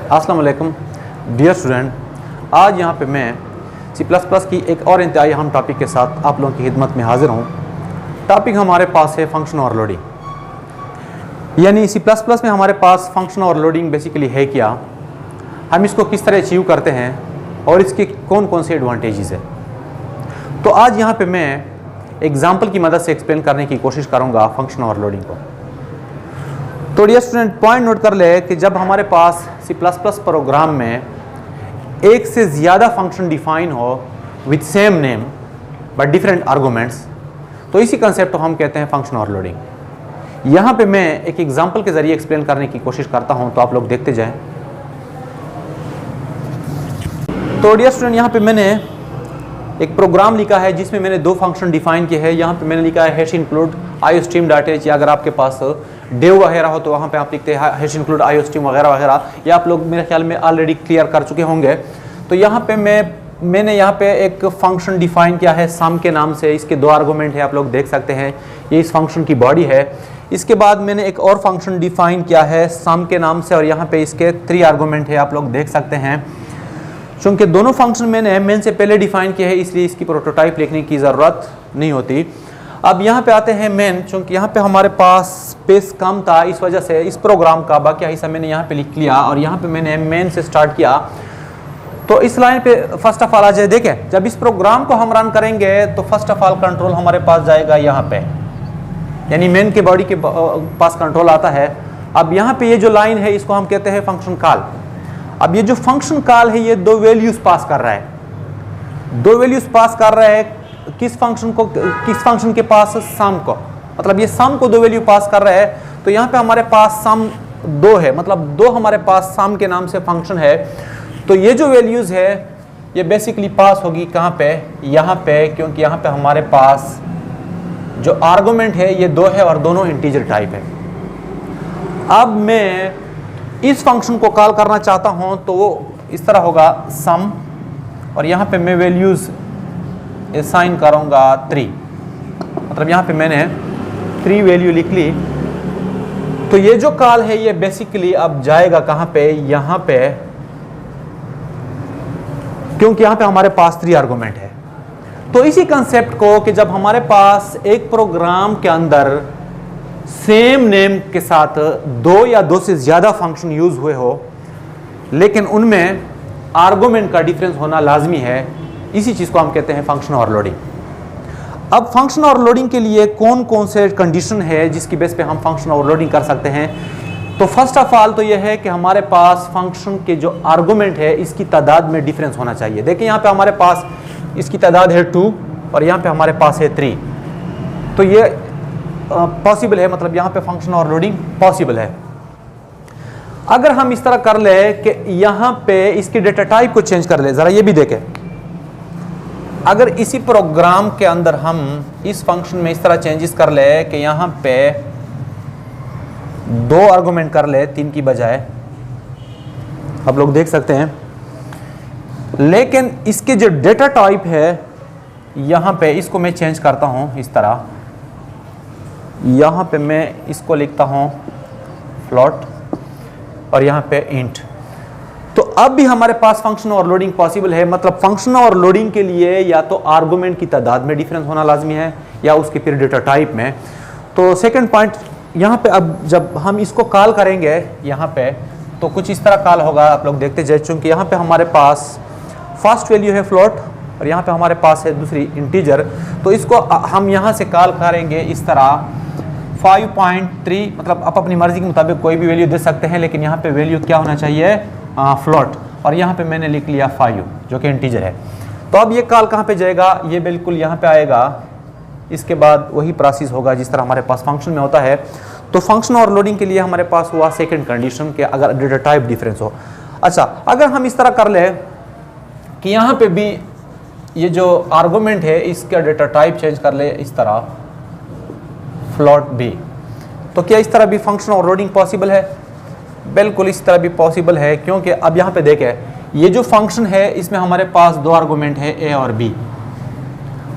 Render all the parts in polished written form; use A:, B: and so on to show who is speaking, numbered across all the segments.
A: अस्सलाम वालेकुम dear student, आज यहाँ पे मैं C++ की एक और इंतहाई अहम टॉपिक के साथ आप लोगों की खिदमत में हाजिर हूँ। टॉपिक हमारे पास है फंक्शन ओवरलोडिंग। यानी C++ में हमारे पास फंक्शन ओवरलोडिंग बेसिकली है क्या, हम इसको किस तरह अचीव करते हैं और इसके कौन कौन से एडवांटेजेस है। तो आज यहाँ पे मैं एग्जाम्पल की मदद से एक्सप्लेन करने की कोशिश करूँगा फंक्शन ओवरलोडिंग को। तो डियर स्टूडेंट, पॉइंट नोट कर ले कि जब हमारे पास C++ प्रोग्राम में एक से ज़्यादा फंक्शन डिफाइन हो with same name but different arguments, तो इसी कंसेप्ट को हम कहते हैं फंक्शन ओवरलोडिंग। यहाँ पे मैं एक एग्जांपल के ज़रिए एक्सप्लेन करने की कोशिश करता हूँ, तो आप लोग देखते जाएं। तो डियर स्टूडेंट, यहाँ पे मैंने एक प्रोग्राम लिखा है जिसमें मैंने दो फंक्शन डिफाइन किए हैं। यहाँ पे मैंने लिखा है #include iostream.h, या अगर आपके पास डेव वगैरह हो तो वहाँ पे आप लिखते हैं #include iostream वगैरह वगैरह, या आप लोग मेरे ख्याल में ऑलरेडी क्लियर कर चुके होंगे। तो यहाँ पे मैंने यहाँ पे एक फंक्शन डिफाइन किया है सम के नाम से। इसके दो आर्गूमेंट है, आप लोग देख सकते हैं, ये इस फंक्शन की बॉडी है। इसके बाद मैंने एक और फंक्शन डिफाइन किया है सम के नाम से, और यहाँ पे इसके 3 आर्गूमेंट है, आप लोग देख सकते हैं। चूँकि दोनों फंक्शन मैंने मेन से पहले डिफाइन किए हैं, इसलिए इसकी प्रोटोटाइप लिखने की ज़रूरत नहीं होती। अब यहाँ पे आते हैं मेन। चूँकि यहाँ पे हमारे पास स्पेस कम था, इस वजह से इस प्रोग्राम का बाकी हिस्सा मैंने यहाँ पे लिख लिया, और यहाँ पे मैंने मेन से स्टार्ट किया। तो इस लाइन पे फर्स्ट ऑफ ऑल आ जाए, देखें जब इस प्रोग्राम को हम रन करेंगे तो फर्स्ट ऑफ ऑल कंट्रोल हमारे पास जाएगा यहाँ पे, यानी मेन के बॉडी के पास कंट्रोल आता है। अब यहाँ पे ये जो लाइन है इसको हम कहते हैं फंक्शन कॉल। अब ये जो फंक्शन कॉल है ये दो वैल्यूज पास कर रहा है। दो वैल्यूज पास कर रहा है किस फंक्शन को, किस फंक्शन के पास, सम को। मतलब ये सम को दो वैल्यू पास कर रहा है। तो यहाँ पे हमारे पास सम 2 है, मतलब 2 हमारे पास सम के नाम से फंक्शन है। तो ये जो वैल्यूज है ये बेसिकली पास होगी कहाँ पे, यहाँ पे, क्योंकि यहाँ पे हमारे पास जो आर्गुमेंट है ये 2 है और दोनों इंटीजर टाइप है। अब मैं इस फंक्शन को कॉल करना चाहता हूँ तो वो इस तरह होगा सम, और यहाँ पे मैं वैल्यूज असाइन करूँगा 3। मतलब यहाँ पे मैंने 3 वैल्यू लिख ली। तो ये जो कॉल है ये बेसिकली अब जाएगा कहाँ पे, यहाँ पे, क्योंकि यहाँ पे हमारे पास 3 आर्गुमेंट है। तो इसी कंसेप्ट को कि जब हमारे पास एक प्रोग्राम के अंदर सेम नेम के साथ 2 या 2 से ज़्यादा फंक्शन यूज़ हुए हो, लेकिन उनमें आर्गुमेंट का डिफरेंस होना लाजमी है, इसी चीज़ को हम कहते हैं फंक्शन ओवरलोडिंग। अब फंक्शन ओवरलोडिंग के लिए कौन कौन से कंडीशन है जिसकी बेस पे हम फंक्शन ओवरलोडिंग कर सकते हैं। तो फर्स्ट ऑफ ऑल तो यह है कि हमारे पास फंक्शन के जो आर्गुमेंट है इसकी तादाद में डिफरेंस होना चाहिए। देखिए यहाँ पे हमारे पास इसकी तादाद है 2 और यहाँ पे हमारे पास है 3। तो ये पॉसिबल है, मतलब यहाँ पे फंक्शन ओवरलोडिंग पॉसिबल है। अगर हम इस तरह कर ले कि यहाँ पे इसकी डेटा टाइप को चेंज कर ले, ज़रा ये भी देखें। अगर इसी प्रोग्राम के अंदर हम इस फंक्शन में इस तरह चेंजेस कर ले कि यहाँ पे 2 आर्गुमेंट कर ले 3 की बजाय, आप लोग देख सकते हैं। लेकिन इसके जो डेटा टाइप है यहाँ पे इसको मैं चेंज करता हूँ इस तरह। यहाँ पे मैं इसको लिखता हूँ फ्लोट और यहाँ पे इंट। तो अब भी हमारे पास फंक्शन ओवरलोडिंग पॉसिबल है। मतलब फंक्शन ओवरलोडिंग के लिए या तो आर्गुमेंट की तादाद में डिफरेंस होना लाजमी है या उसके फिर डेटा टाइप में। तो सेकंड पॉइंट यहाँ पे, अब जब हम इसको कॉल करेंगे यहाँ पे तो कुछ इस तरह कॉल होगा, आप लोग देखते जाए। चूँकि यहाँ पे हमारे पास फर्स्ट वैल्यू है फ्लोट और यहाँ पे हमारे पास है दूसरी इंटीजर, तो इसको हम यहाँ से कॉल करेंगे इस तरह 5.3। मतलब आप अपनी मर्जी के मुताबिक कोई भी वैल्यू दे सकते हैं, लेकिन यहाँ पे वैल्यू क्या होना चाहिए, फ्लोट। और यहाँ पे मैंने लिख लिया 5 जो कि इंटीजर है। तो अब ये कॉल कहाँ पे जाएगा, ये बिल्कुल यहाँ पे आएगा। इसके बाद वही प्रोसेस होगा जिस तरह हमारे पास फंक्शन में होता है। तो फंक्शन ओवरलोडिंग के लिए हमारे पास हुआ सेकंड कंडीशन के अगर डेटा टाइप डिफरेंस हो। अच्छा, अगर हम इस तरह कर ले कि यहाँ पे भी ये जो आर्गुमेंट है इसका डेटा टाइप चेंज कर ले इस तरह फ्लोट भी, तो क्या इस तरह भी फंक्शन ओवरलोडिंग पॉसिबल है? बिल्कुल इस तरह भी पॉसिबल है, क्योंकि अब यहाँ पे देखें ये जो फंक्शन है इसमें हमारे पास 2 आर्गुमेंट है ए और बी,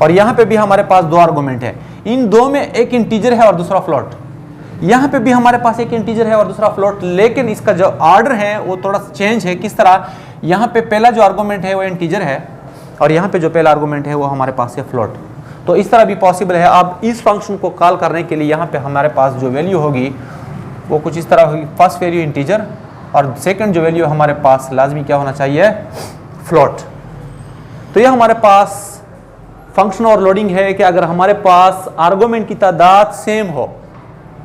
A: और यहाँ पे भी हमारे पास 2 आर्गुमेंट है। इन 2 में एक इंटीजर है और दूसरा फ्लोट। यहाँ पे भी हमारे पास एक इंटीजर है और दूसरा फ्लोट, लेकिन इसका जो ऑर्डर है वो थोड़ा सा चेंज है। किस तरह, यहाँ पे पहला जो आर्गुमेंट है वो इंटीजर है और यहाँ पे जो पहला आर्गुमेंट है वो हमारे पास है फ्लोट। तो इस तरह भी पॉसिबल है। अब इस फंक्शन को कॉल करने के लिए यहाँ पे हमारे पास जो वैल्यू होगी वो कुछ इस तरह होगी, फर्स्ट वैल्यू इंटीजर और सेकंड जो वैल्यू हमारे पास लाजमी क्या होना चाहिए, फ्लोट। तो ये हमारे पास फंक्शन और लोडिंग है कि अगर हमारे पास आर्गुमेंट की तादाद सेम हो,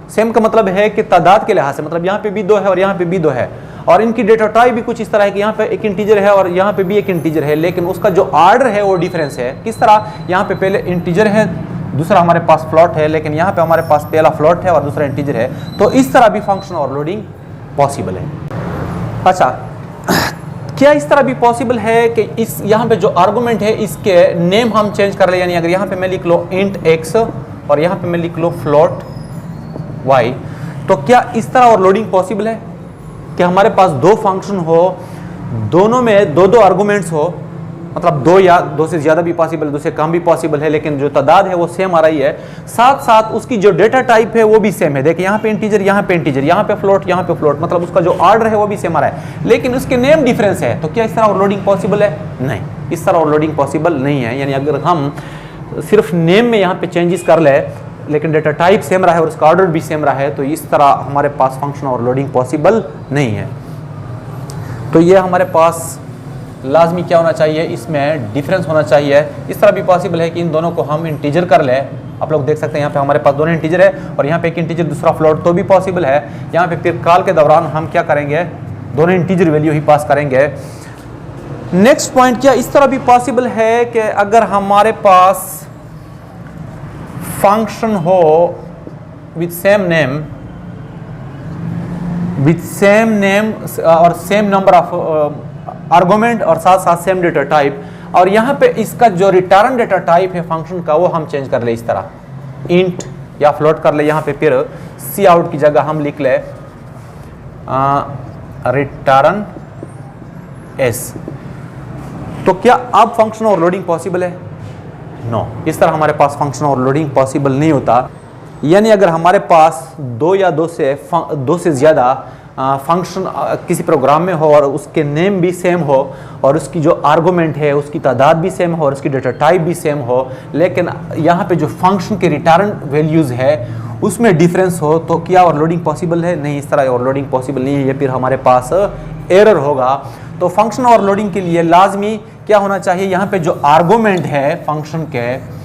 A: सेम का मतलब है कि तादाद के लिहाज से, मतलब यहाँ पे भी 2 है और यहाँ पे भी 2 है और इनकी डेटा टाइप भी कुछ इस तरह है कि यहाँ पे एक इंटीजर है और यहाँ पे भी एक इंटीजर है, लेकिन उसका जो ऑर्डर है वो डिफरेंस है। किस तरह, यहाँ पे पहले इंटीजर है, दूसरा हमारे पास फ्लोट है, लेकिन यहाँ पे हमारे पास पहला फ्लोट है और दूसरा इंटीजर है। तो इस तरह भी फंक्शन और लोडिंग पॉसिबल है। अच्छा, क्या इस तरह भी पॉसिबल है कि इस यहाँ पे जो आर्गुमेंट है इसके नेम हम चेंज कर ले, यानी अगर यहाँ पे मैं लिख लो इंट x और यहाँ पे मैं लिख लो फ्लोट y, तो क्या इस तरह और लोडिंग पॉसिबल है कि हमारे पास 2 फंक्शन हो, दोनों में 2 आर्गुमेंट्स हो, मतलब 2 या 2 से ज़्यादा भी पॉसिबल है, 2 से कम भी पॉसिबल है, लेकिन जो तादाद है वो सेम आ रही है, साथ साथ उसकी जो डेटा टाइप है वो भी सेम है। देखिए यहाँ पे इंटीजर, यहाँ पे इंटीजर, यहाँ पे फ्लोट, मतलब उसका जो ऑर्डर है वो भी सेम आ रहा है, लेकिन उसके नेम डिफरेंस है। तो क्या इस तरह ओवरलोडिंग पॉसिबल है? नहीं, इस तरह ओवरलोडिंग पॉसिबल नहीं है। यानी अगर हम सिर्फ नेम में यहाँ पे चेंजेस कर ले लेकिन डेटा टाइप सेम रहा है और उसका ऑर्डर भी सेम रहा है, तो इस तरह हमारे पास फंक्शन ओवरलोडिंग पॉसिबल नहीं है। तो ये हमारे पास लाजमी क्या होना चाहिए, इसमें डिफरेंस होना चाहिए। इस तरह भी पॉसिबल है कि इन दोनों को हम इंटीजर कर लें। आप लोग देख सकते हैं यहाँ पे हमारे पास दोनों इंटीजर है और यहाँ पे एक इंटीजर दूसरा फ्लोट, तो भी पॉसिबल है। यहाँ पे फिर कॉल के दौरान हम क्या करेंगे, दोनों इंटीजर वैल्यू ही पास करेंगे। नेक्स्ट पॉइंट, क्या इस तरह भी पॉसिबल है कि अगर हमारे पास फंक्शन हो विथ सेम नेम और सेम नंबर ऑफ आर्गुमेंट और साथ साथ सेम डेटा टाइप, और यहाँ पे इसका जो रिटर्न डेटा टाइप है फंक्शन का वो हम चेंज कर ले, इस तरह इंट या फ्लोट कर ले। यहाँ पे फिर सी आउट की जगह हम लिख ले रिटर्न एस। तो क्या अब फंक्शन ओवरलोडिंग पॉसिबल है? नो, इस तरह हमारे पास फंक्शन ओवरलोडिंग पॉसिबल नहीं होता। यानी अगर हमारे पास 2 या 2 से ज़्यादा फंक्शन किसी प्रोग्राम में हो और उसके नेम भी सेम हो और उसकी जो आर्गुमेंट है उसकी तादाद भी सेम हो और उसकी डेटा टाइप भी सेम हो, लेकिन यहाँ पे जो फंक्शन के रिटर्न वैल्यूज़ है उसमें डिफरेंस हो, तो क्या ओवरलोडिंग पॉसिबल है? नहीं, इस तरह ओवरलोडिंग पॉसिबल नहीं है। ये फिर हमारे पास एरर होगा। तो फंक्शन ओवरलोडिंग के लिए लाजमी क्या होना चाहिए, यहाँ पे जो आर्गुमेंट है फंक्शन के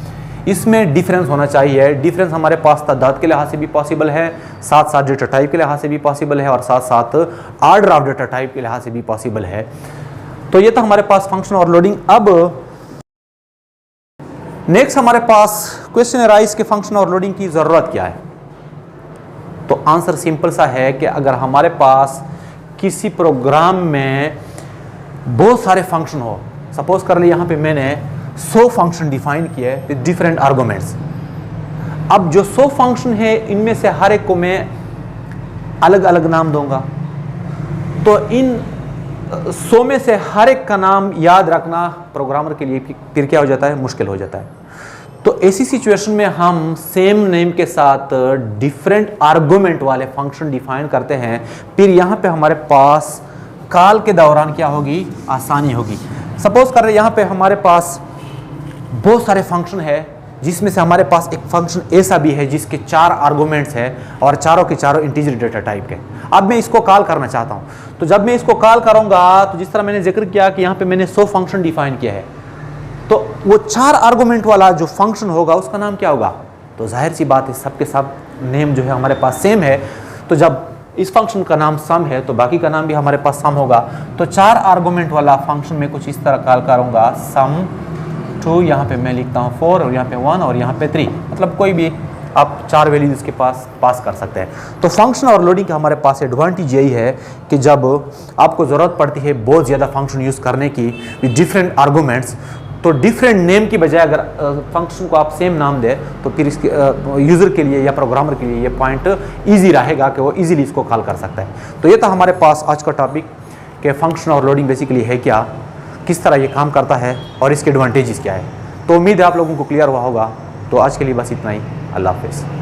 A: इसमें डिफरेंस होना चाहिए। डिफरेंस हमारे पास तादाद के लिहाज से भी पॉसिबल है, साथ साथ डेटा टाइप के लिहाज से भी पॉसिबल है और साथ साथ ऑर्डर ऑफ डेटा टाइप के लिहाज से भी पॉसिबल है। तो ये तो हमारे पास फंक्शन ओवरलोडिंग। अब नेक्स्ट हमारे पास क्वेश्चन अराइज के फंक्शन ओवरलोडिंग की ज़रूरत क्या है। तो आंसर सिंपल सा है कि अगर हमारे पास किसी प्रोग्राम में बहुत सारे फंक्शन हो, सपोज कर ले यहाँ पे मैंने 100 फंक्शन डिफाइन किए विद डिफरेंट आर्गुमेंट्स। अब जो 100 फंक्शन है इनमें से हर एक को मैं अलग अलग नाम दूंगा, तो इन 100 में से हर एक का नाम याद रखना प्रोग्रामर के लिए फिर क्या हो जाता है, मुश्किल हो जाता है। तो ऐसी सिचुएशन में हम सेम नेम के साथ डिफरेंट आर्गुमेंट वाले फंक्शन डिफाइन करते हैं। फिर यहाँ पे हमारे पास कॉल के दौरान क्या होगी, आसानी होगी। सपोज कर रहे यहाँ पे हमारे पास बहुत सारे फंक्शन है जिसमें से हमारे पास एक फंक्शन ऐसा भी है जिसके 4 आर्गुमेंट्स है और चारों के चारों इंटीजर डेटा टाइप के। अब मैं इसको कॉल करना चाहता हूँ, तो जब मैं इसको कॉल करूँगा तो जिस तरह मैंने जिक्र किया कि यहाँ पे मैंने 100 फंक्शन डिफाइन किया है, तो वो 4 आर्गुमेंट वाला जो फंक्शन होगा उसका नाम क्या होगा। तो जाहिर सी बात है सबके सब नेम जो है हमारे पास सेम है, तो जब इस फंक्शन का नाम सम है तो बाकी का नाम भी हमारे पास सम होगा। तो 4 आर्गुमेंट वाला फंक्शन में कुछ इस तरह कॉल करूँगा, सम 2, यहाँ पे मैं लिखता हूँ 4 और यहाँ पे 1 और यहाँ पे 3, मतलब कोई भी आप 4 वैल्यूज इसके पास कर सकते हैं। तो फंक्शन ओवरलोडिंग का हमारे पास एडवांटेज यही है कि जब आपको ज़रूरत पड़ती है बहुत ज़्यादा फंक्शन यूज़ करने की विद डिफरेंट आर्गुमेंट्स, तो डिफरेंट नेम की बजाय अगर फंक्शन को आप सेम नाम दें तो फिर इसके यूज़र के लिए या प्रोग्रामर के लिए ये पॉइंट ईजी रहेगा कि वो ईजिली इसको कॉल कर सकता है। तो ये था हमारे पास आज का टॉपिक कि फंक्शन ओवरलोडिंग बेसिकली है क्या, किस तरह ये काम करता है और इसके एडवांटेजेस क्या है। तो उम्मीद है आप लोगों को क्लियर हुआ होगा। तो आज के लिए बस इतना ही। अल्लाह हाफ़िज़।